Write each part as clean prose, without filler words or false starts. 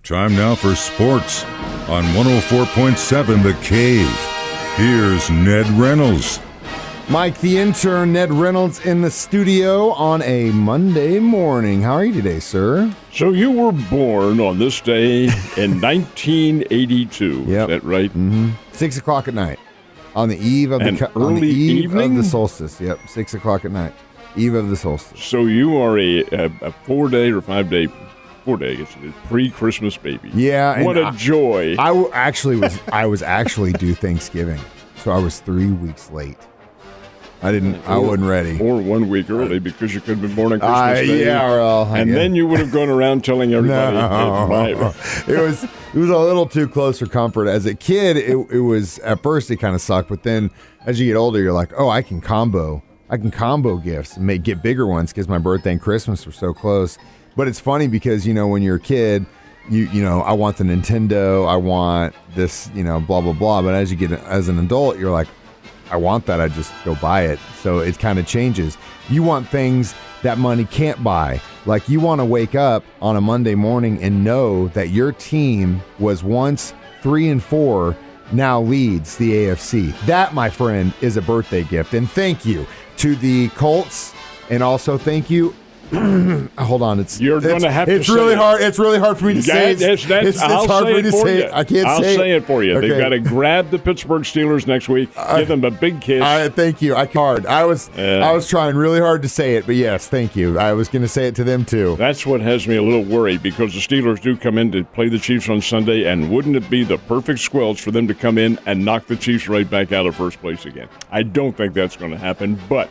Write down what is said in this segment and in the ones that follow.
Time now for sports on 104.7 The Cave. Here's Ned Reynolds. Mike, the intern, Ned Reynolds, in the studio on a Monday morning. How are you today, sir? So you were born on this day in 1982. Yep. Is that right? Mm-hmm. 6 o'clock at night. On the eve of early evening? Of the solstice. Yep, 6 o'clock at night. Eve of the solstice. So you are a 4-day or 5-day, 4-day, it's pre-Christmas baby. Yeah. What a joy. I was actually due Thanksgiving, so I was 3 weeks late. I wasn't ready. Or 1 week early because you could have been born on Christmas Day. Yeah, well, and then you would have gone around telling everybody. No. It was a little too close for comfort. As a kid, it was, at first it kind of sucked, but then as you get older, you're like, oh, I can combo gifts and get bigger ones because my birthday and Christmas were so close. But it's funny because, when you're a kid, you know, I want the Nintendo, I want this, blah, blah, blah. But as you get as an adult, you're like, I want that, I just go buy it. So it kind of changes. You want things that money can't buy. Like you want to wake up on a Monday morning and know that your team was once 3-4, now leads the AFC. That, my friend, is a birthday gift. And thank you to the Colts, and also thank you. Hold on, it's really hard. It's really hard for me to say. It's hard for me to say it. I can't I'll say it. say it for you. Okay. They've got to grab the Pittsburgh Steelers next week. Give them a big kiss. Thank you. I was trying really hard to say it, but yes, thank you. I was going to say it to them too. That's what has me a little worried because the Steelers do come in to play the Chiefs on Sunday, and wouldn't it be the perfect squelch for them to come in and knock the Chiefs right back out of first place again? I don't think that's going to happen, but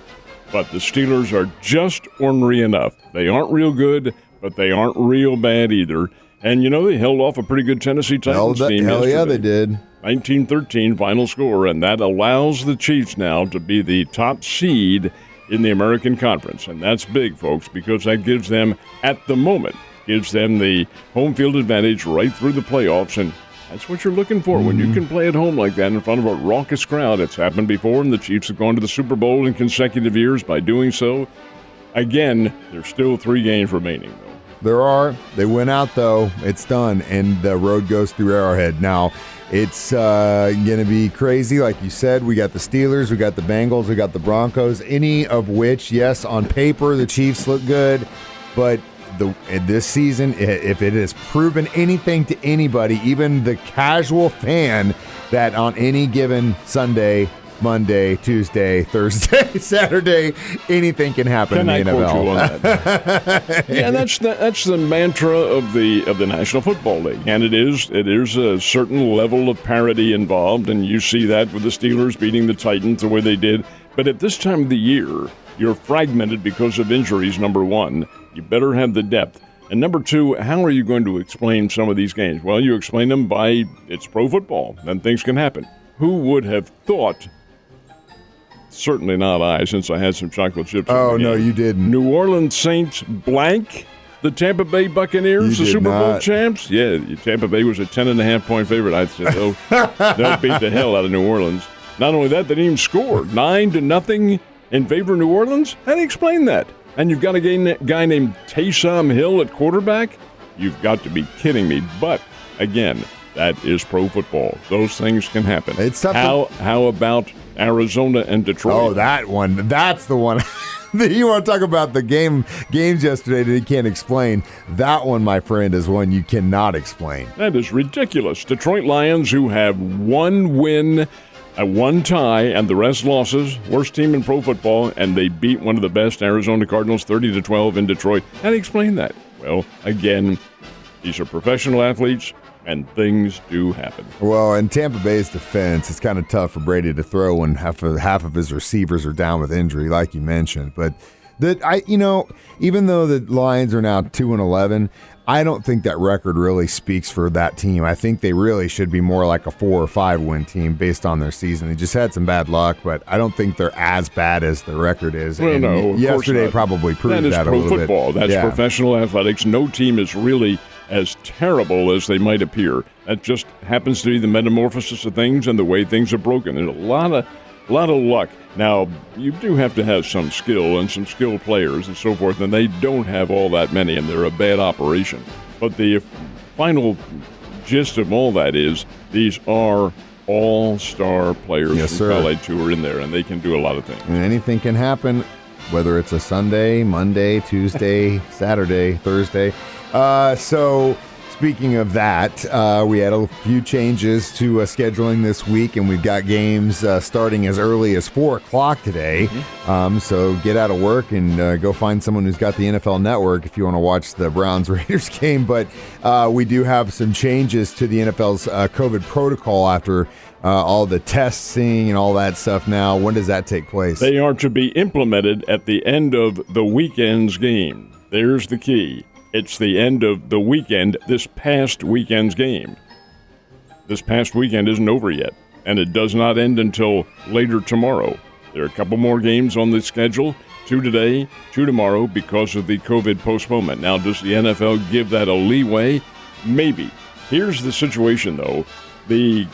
the Steelers are just ornery enough. They aren't real good, but they aren't real bad either. And, they held off a pretty good Tennessee Titans team yesterday. Hell yeah, they did. 19-13 final score, and that allows the Chiefs now to be the top seed in the American Conference. And that's big, folks, because that gives them, at the moment, the home field advantage right through the playoffs. And that's what you're looking for when you can play at home like that in front of a raucous crowd. It's happened before, and the Chiefs have gone to the Super Bowl in consecutive years by doing so. Again, there's still 3 games remaining, though. There are. They went out, though. It's done, and the road goes through Arrowhead. Now, it's going to be crazy. Like you said, we got the Steelers, we got the Bengals, we got the Broncos, any of which, yes, on paper, the Chiefs look good, but this season, if it has proven anything to anybody, even the casual fan, that on any given Sunday, Monday, Tuesday, Thursday, Saturday, anything can happen in the NFL. Quote you on that? Yeah, that's the mantra of the National Football League, and it is a certain level of parity involved, and you see that with the Steelers beating the Titans the way they did. But at this time of the year, you're fragmented because of injuries, number one. You better have the depth. And number two, how are you going to explain some of these games? Well, you explain them by it's pro football, then things can happen. Who would have thought? Certainly not I, since I had some chocolate chips. Oh, no, you didn't. New Orleans Saints blank the Tampa Bay Buccaneers, the Super Bowl champs? Yeah, Tampa Bay was a 10.5-point favorite. I said, they'll beat the hell out of New Orleans. Not only that, they didn't even score. 9-0 in favor of New Orleans? How do you explain that? And you've got a guy named Taysom Hill at quarterback? You've got to be kidding me. But, again, that is pro football. Those things can happen. It's tough. How about Arizona and Detroit? Oh, that one. That's the one. You want to talk about the games yesterday that he can't explain. That one, my friend, is one you cannot explain. That is ridiculous. Detroit Lions, who have 1 win, 1 tie, and the rest losses. Worst team in pro football, and they beat one of the best, Arizona Cardinals, 30-12 in Detroit. How do you explain that? Well, again, these are professional athletes, and things do happen. Well, in Tampa Bay's defense, it's kind of tough for Brady to throw when half of his receivers are down with injury, like you mentioned. But even though the Lions are now 2-11, I don't think that record really speaks for that team. I think they really should be more like a 4 or 5 win team based on their season. They just had some bad luck, but I don't think they're as bad as the record is. Well, and no, yesterday probably proved that a little bit. That is pro football. That's professional athletics. No team is really as terrible as they might appear. That just happens to be the metamorphosis of things and the way things are broken. There's a lot of luck. Now, you do have to have some skill and some skilled players and so forth, and they don't have all that many, and they're a bad operation. But the final gist of all that is these are all-star players Yes, from sir. college who are in there, and they can do a lot of things. And anything can happen, whether it's a Sunday, Monday, Tuesday, Saturday, Thursday. So speaking of that, we had a few changes to scheduling this week, and we've got games starting as early as 4 o'clock today. So get out of work and go find someone who's got the NFL Network if you want to watch the Browns-Raiders game. But we do have some changes to the NFL's COVID protocol after all the testing and all that stuff now. When does that take place? They are to be implemented at the end of the weekend's game. There's the key. It's the end of the weekend, this past weekend's game. This past weekend isn't over yet, and it does not end until later tomorrow. There are a couple more games on the schedule, 2 today, 2 tomorrow, because of the COVID postponement. Now, does the NFL give that a leeway? Maybe. Here's the situation, though. The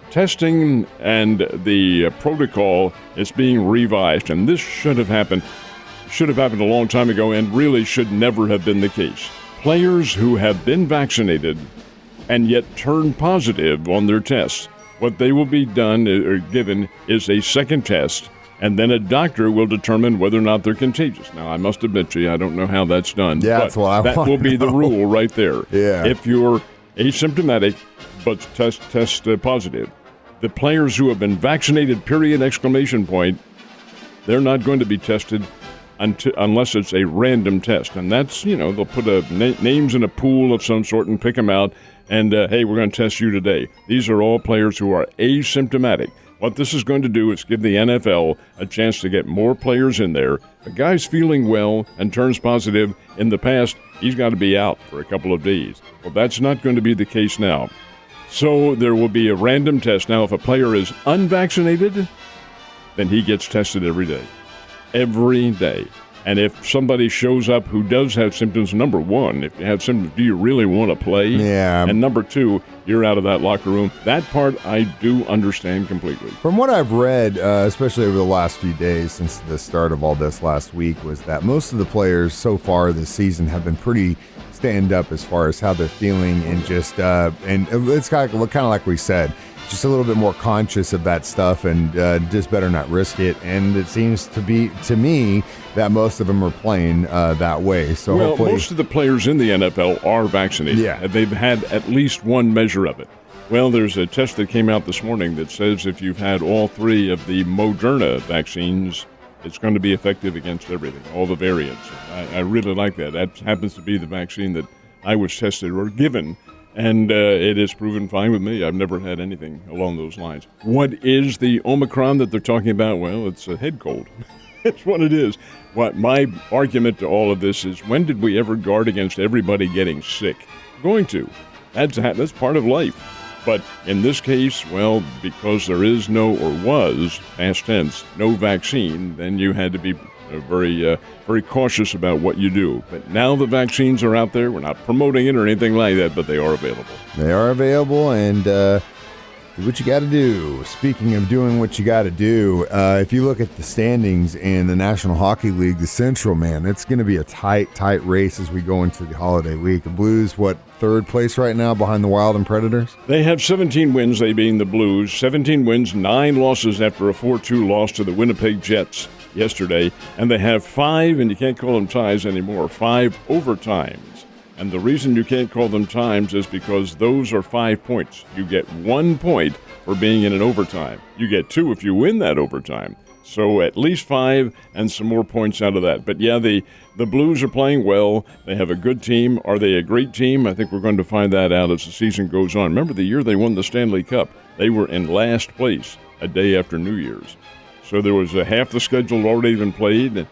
testing and the protocol is being revised, and this should have happened a long time ago and really should never have been the case. Players who have been vaccinated and yet turn positive on their tests, what they will be done or given is a second test, and then a doctor will determine whether or not they're contagious. Now, I must admit to you, I don't know how that's done. Yeah, but that's what I that want will to be the know. rule right there. Yeah. If you're asymptomatic but test positive, the players who have been vaccinated, period, exclamation point, they're not going to be tested unless it's a random test. And that's, they'll put names in a pool of some sort and pick them out. And, hey, we're going to test you today. These are all players who are asymptomatic. What this is going to do is give the NFL a chance to get more players in there. If a guy's feeling well and turns positive in the past, he's got to be out for a couple of days. Well, that's not going to be the case now. So there will be a random test. Now, if a player is unvaccinated, then he gets tested every day. Every day. And if somebody shows up who does have symptoms, number one, if you have symptoms, do you really want to play? Yeah. And number two, you're out of that locker room. That part I do understand completely. From what I've read, especially over the last few days since the start of all this last week, was that most of the players so far this season have been pretty stand up as far as how they're feeling, and just and it's kind of like we said, just a little bit more conscious of that stuff, and just better not risk it. And it seems to me that most of them are playing that way. So well, hopefully, most of the players in the NFL are vaccinated. Yeah. They've had at least one measure of it. Well, there's a test that came out this morning that says if you've had all 3 of the Moderna vaccines, it's going to be effective against everything, all the variants. I really like that. That happens to be the vaccine that I was tested or given, and it has proven fine with me. I've never had anything along those lines. What is the Omicron that they're talking about? Well, it's a head cold. It's what it is. What my argument to all of this is, when did we ever guard against everybody getting sick? Going to. That's part of life. But in this case, well, because there is no, or was, past tense, no vaccine, then you had to be very cautious about what you do. But now the vaccines are out there. We're not promoting it or anything like that, but they are available. they are available, and do what you got to do. Speaking of doing what you got to do, if you look at the standings in the National Hockey League, the Central, man, it's going to be a tight race as we go into the holiday week. The Blues, third place right now behind the Wild and Predators? They have 17 wins, they being the Blues. 17 wins, 9 losses after a 4-2 loss to the Winnipeg Jets yesterday. And they have 5, and you can't call them ties anymore, 5 overtimes. And the reason you can't call them times is because those are 5 points. You get 1 point for being in an overtime. You get 2 if you win that overtime. So at least 5 and some more points out of that. But yeah, the Blues are playing well. They have a good team. Are they a great team? I think we're going to find that out as the season goes on. Remember the year they won the Stanley Cup? They were in last place a day after New Year's. So there was half the schedule already been played.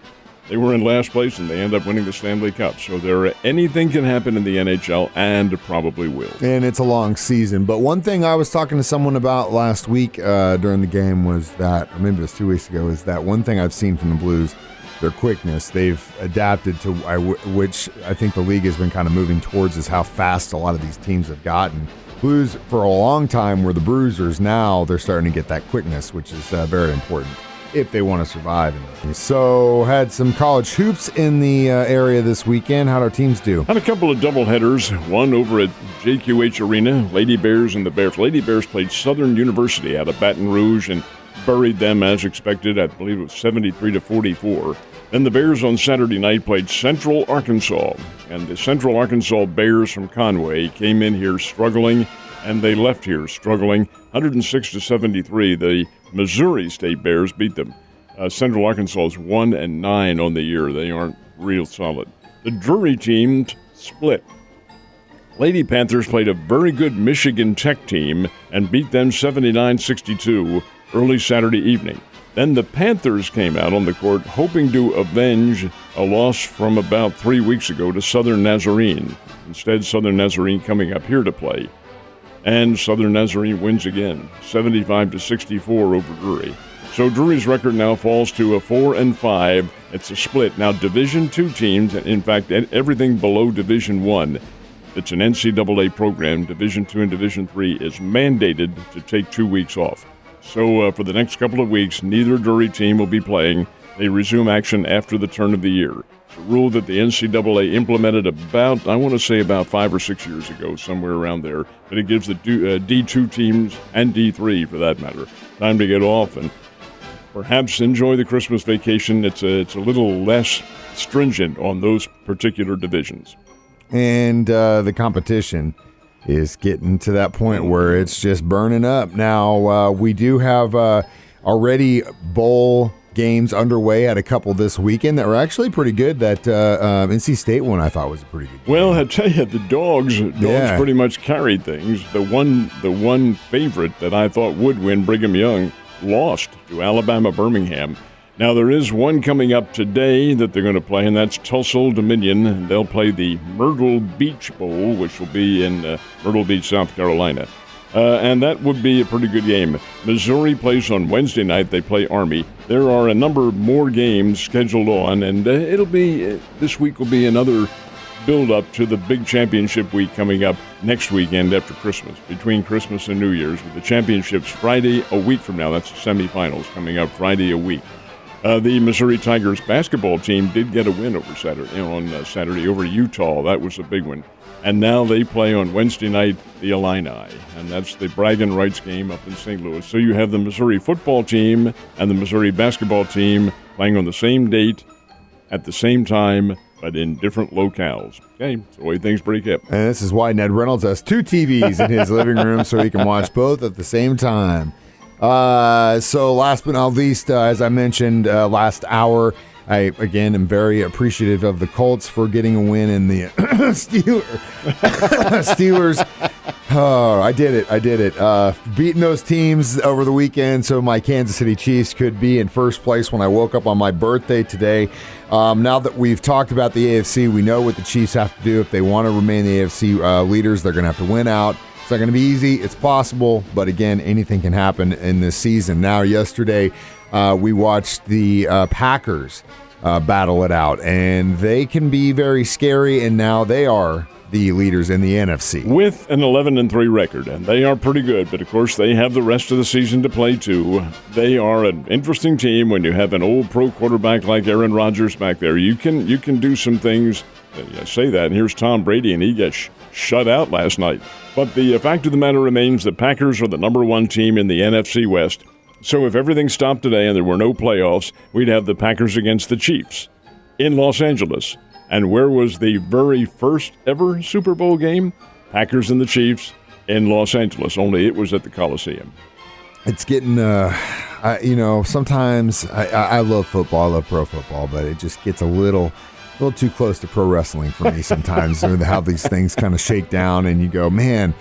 They were in last place, and they end up winning the Stanley Cup. So anything can happen in the NHL, and probably will. And it's a long season. But one thing I was talking to someone about last week during the game was that, or maybe it was 2 weeks ago, is that one thing I've seen from the Blues, their quickness. They've adapted to which I think the league has been kind of moving towards, is how fast a lot of these teams have gotten. Blues, for a long time, were the bruisers. Now they're starting to get that quickness, which is very important. if they want to survive. So had some college hoops in the area this weekend. How'd our teams do? Had a couple of doubleheaders, one over at JQH Arena, Lady Bears and the Bears. Lady Bears played Southern University out of Baton Rouge and buried them as expected. I believe it was 73-44. Then the Bears on Saturday night played Central Arkansas, and the Central Arkansas Bears from Conway came in here struggling, and they left here struggling. 106-73, the Missouri State Bears beat them. Central Arkansas is 1-9 on the year. They aren't real solid. The Drury team split. Lady Panthers played a very good Michigan Tech team and beat them 79-62 early Saturday evening. Then the Panthers came out on the court hoping to avenge a loss from about 3 weeks ago to Southern Nazarene. Instead, Southern Nazarene coming up here to play. And Southern Nazarene wins again, 75-64 over Drury. So Drury's record now falls to a 4-5. It's a split. Now Division II teams, in fact, everything below Division I, it's an NCAA program, Division II and Division III, is mandated to take 2 weeks off. So for the next couple of weeks, neither Drury team will be playing. They resume action after the turn of the year. It's a rule that the NCAA implemented about 5 or 6 years ago, somewhere around there. But it gives the D2 teams, and D3 for that matter, time to get off and perhaps enjoy the Christmas vacation. It's a little less stringent on those particular divisions. And the competition is getting to that point where it's just burning up. Now, we do have already bowl games underway at a couple this weekend that were actually pretty good. That NC State one I thought was a pretty good game. Well, I tell you, the dogs pretty much carried things. The one favorite that I thought would win, Brigham Young, lost to Alabama Birmingham. Now, there is one coming up today that they're going to play, and that's Tulsa Dominion. They'll play the Myrtle Beach Bowl, which will be in Myrtle Beach, South Carolina. And that would be a pretty good game. Missouri plays on Wednesday night. They play Army. There are a number more games scheduled on, and this week will be another build-up to the big championship week coming up next weekend after Christmas, between Christmas and New Year's, with the championships Friday a week from now. That's the semifinals coming up Friday a week. The Missouri Tigers basketball team did get a win over Saturday over Utah. That was a big one. And now they play on Wednesday night the Illini, and that's the bragging rights game up in St. Louis. So you have the Missouri football team and the Missouri basketball team playing on the same date at the same time, but in different locales. Okay, it's the way things break up. And this is why Ned Reynolds has 2 TVs in his living room so he can watch both at the same time. So last but not least, as I mentioned last hour, I, again, am very appreciative of the Colts for getting a win in the Steelers. Oh, I did it. Beating those teams over the weekend so my Kansas City Chiefs could be in first place when I woke up on my birthday today. Now that we've talked about the AFC, we know what the Chiefs have to do. If they want to remain the AFC leaders, they're going to have to win out. It's not going to be easy. It's possible. But again, anything can happen in this season. Now, yesterday, we watched the Packers battle it out, and they can be very scary, and now they are the leaders in the NFC. With an 11-3 record, and they are pretty good, but of course they have the rest of the season to play too. They are an interesting team when you have an old pro quarterback like Aaron Rodgers back there. You can do some things. I say that, and here's Tom Brady, and he gets shut out last night. But the fact of the matter remains the Packers are the number 1 team in the NFC West. So if everything stopped today and there were no playoffs, we'd have the Packers against the Chiefs in Los Angeles. And where was the very first ever Super Bowl game? Packers and the Chiefs in Los Angeles, only it was at the Coliseum. It's getting, sometimes I love football, I love pro football, but it just gets a little too close to pro wrestling for me sometimes. How these things kind of shake down and you go, man,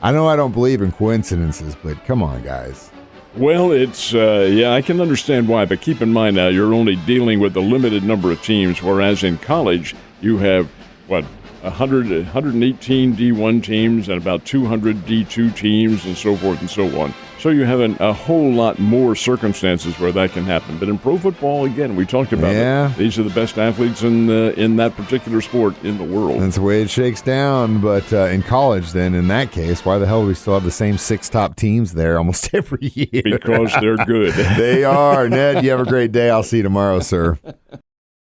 I know I don't believe in coincidences, but come on, guys. Well, it's, I can understand why, but keep in mind now, you're only dealing with a limited number of teams, whereas in college, you have, 118 D1 teams and about 200 D2 teams and so forth and so on. So you have a whole lot more circumstances where that can happen. But in pro football, again, we talked about it. These are the best athletes in that particular sport in the world. That's the way it shakes down. But in college, then, in that case, why the hell do we still have the same 6 top teams there almost every year? Because they're good. They are. Ned, you have a great day. I'll see you tomorrow, sir.